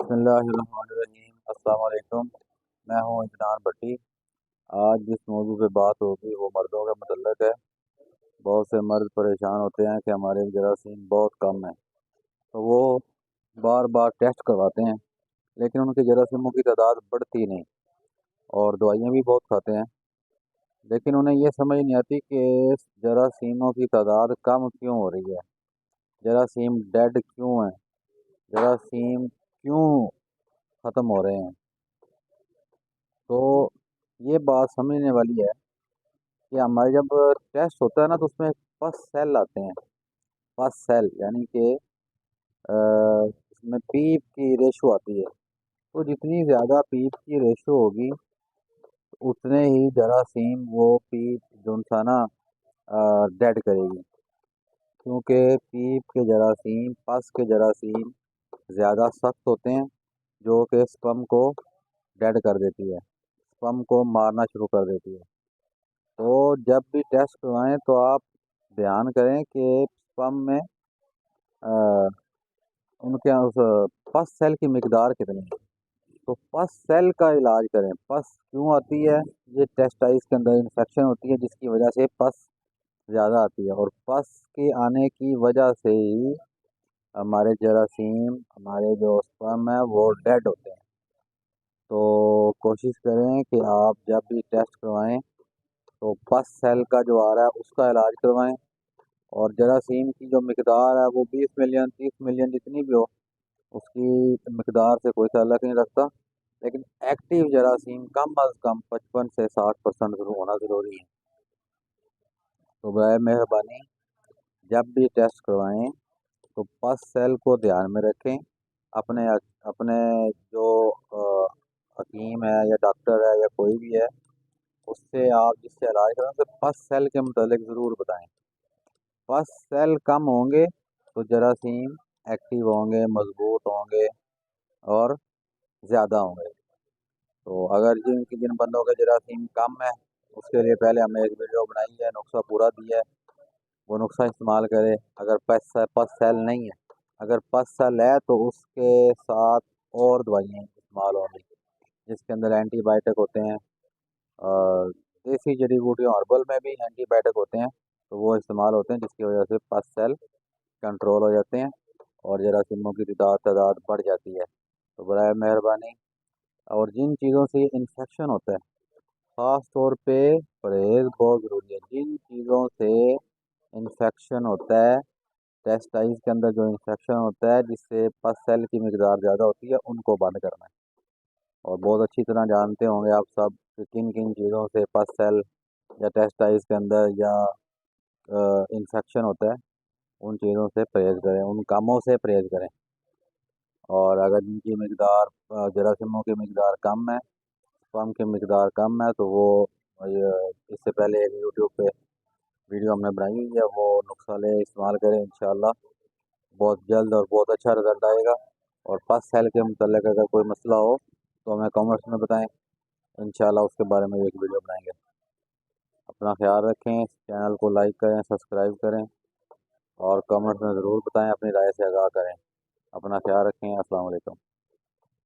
بسم اللہ الرحمن الرحیم۔ السلام علیکم، میں ہوں عدنان بھٹی۔ آج جس موضوع پہ بات ہوگی وہ مردوں کا متعلق ہے۔ بہت سے مرد پریشان ہوتے ہیں کہ ہمارے جراثیم بہت کم ہیں، تو وہ بار بار ٹیسٹ کرواتے ہیں، لیکن ان کے جراثیموں کی تعداد بڑھتی نہیں اور دوائیاں بھی بہت کھاتے ہیں، لیکن انہیں یہ سمجھ نہیں آتی کہ جراثیموں کی تعداد کم کیوں ہو رہی ہے، جراثیم ڈیڈ کیوں ہیں، جراثیم کیوں ختم ہو رہے ہیں۔ تو یہ بات سمجھنے والی ہے کہ ہمارے جب ٹیسٹ ہوتا ہے نا تو اس میں پس سیل آتے ہیں۔ پس سیل یعنی کہ اس میں پیپ کی ریشو آتی ہے، تو جتنی زیادہ پیپ کی ریشو ہوگی اتنے ہی جراثیم وہ پیپ جو سا نا ڈیڈ کرے گی، کیونکہ پیپ کے جراثیم پس کے جراثیم زیادہ سخت ہوتے ہیں جو کہ سپم کو ڈیڈ کر دیتی ہے، سپم کو مارنا شروع کر دیتی ہے۔ تو جب بھی ٹیسٹ کروائیں تو آپ دھیان کریں کہ سپم میں ان کے اس پس سیل کی مقدار کتنی ہے، تو پس سیل کا علاج کریں۔ پس کیوں آتی ہے؟ یہ ٹیسٹائز کے اندر انفیکشن ہوتی ہے جس کی وجہ سے پس زیادہ آتی ہے، اور پس کے آنے کی وجہ سے ہی ہمارے جراثیم، ہمارے جو سپم ہے وہ ڈیڈ ہوتے ہیں۔ تو کوشش کریں کہ آپ جب بھی ٹیسٹ کروائیں تو پس سیل کا جو آ رہا ہے اس کا علاج کروائیں، اور جراثیم کی جو مقدار ہے وہ 20 ملین 30 ملین جتنی بھی ہو، اس کی مقدار سے کوئی تعلق نہیں رکھتا، لیکن ایکٹیو جراثیم کم از کم 55 سے 60% ہونا ضروری ہے۔ تو برائے مہربانی جب بھی ٹیسٹ کروائیں تو پس سیل کو دھیان میں رکھیں۔ اپنے جو حکیم ہے یا ڈاکٹر ہے یا کوئی بھی ہے اس سے آپ جس سے علاج کریں تو پس سیل کے متعلق ضرور بتائیں۔ پس سیل کم ہوں گے تو جراثیم ایکٹیو ہوں گے، مضبوط ہوں گے اور زیادہ ہوں گے۔ تو اگر جن بندوں کے جراثیم کم ہے اس کے لیے پہلے ہم نے ایک ویڈیو بنائی ہے، نسخہ پورا دیا ہے، وہ نسخہ استعمال کرے۔ اگر پس سیل نہیں ہے، اگر پس سیل ہے تو اس کے ساتھ اور دوائیاں استعمال ہوں گی جس کے اندر اینٹی بائیوٹک ہوتے ہیں، اور دیسی جڑی بوٹیوں ہربل میں بھی اینٹی بائیوٹک ہوتے ہیں، تو وہ استعمال ہوتے ہیں جس کی وجہ سے پس سیل کنٹرول ہو جاتے ہیں اور جراثیموں کی تعداد بڑھ جاتی ہے۔ تو برائے مہربانی، اور جن چیزوں سے انفیکشن ہوتا ہے خاص طور پہ پرہیز بہت ضروری ہے۔ جن چیزوں سے انفیکشن ہوتا ہے، ٹیسٹائز کے اندر جو انفیکشن ہوتا ہے جس سے پس سیل کی مقدار زیادہ ہوتی ہے، ان کو بند کرنا ہے۔ اور بہت اچھی طرح جانتے ہوں گے آپ سب کہ کن کن چیزوں سے پس سیل یا ٹیسٹائز کے اندر یا انفیکشن ہوتا ہے، ان چیزوں سے پرہیز کریں، ان کاموں سے پرہیز کریں۔ اور اگر ان کی مقدار جراثیموں کی مقدار کم ہے، سپم کی مقدار کم ہے، تو وہ اس سے پہلے ایک یوٹیوب پہ ویڈیو ہم نے بنائی ہوئی ہے، وہ نسخہ لے استعمال کریں، انشاءاللہ بہت جلد اور بہت اچھا رزلٹ آئے گا۔ اور پس سیل کے متعلق اگر کوئی مسئلہ ہو تو ہمیں کامنٹس میں بتائیں، انشاءاللہ اس کے بارے میں ایک ویڈیو بنائیں گے۔ اپنا خیال رکھیں، چینل کو لائک کریں، سبسکرائب کریں، اور کامنٹس میں ضرور بتائیں، اپنی رائے سے آگاہ کریں۔ اپنا خیال رکھیں، السلام علیکم۔